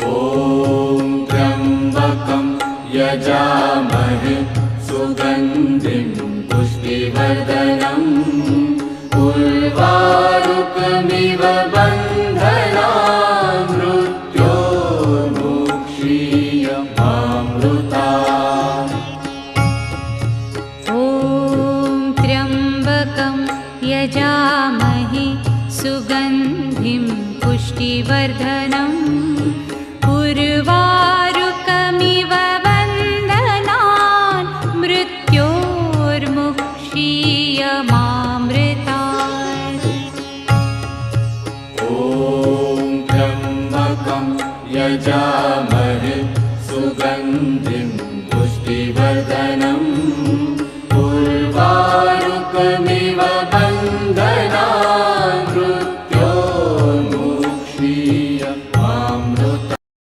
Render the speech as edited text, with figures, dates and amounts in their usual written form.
ॐ त्र्यम्बकं यजामहे सुगन्धिं पुष्टिवर्धनम् उर्वारुकमिव बन्धनान् मृत्योर्मुक्षीयमामृतात्। ॐ त्र्यम्बकं यजामहे सुगन्धिं पुष्टिवर्धनम् उर्वारुकमिव बन्धनान् मृत्योर्मुक्षीयमामृतात्। ॐ त्र्यम्बकं यजामहे सुगन्धिं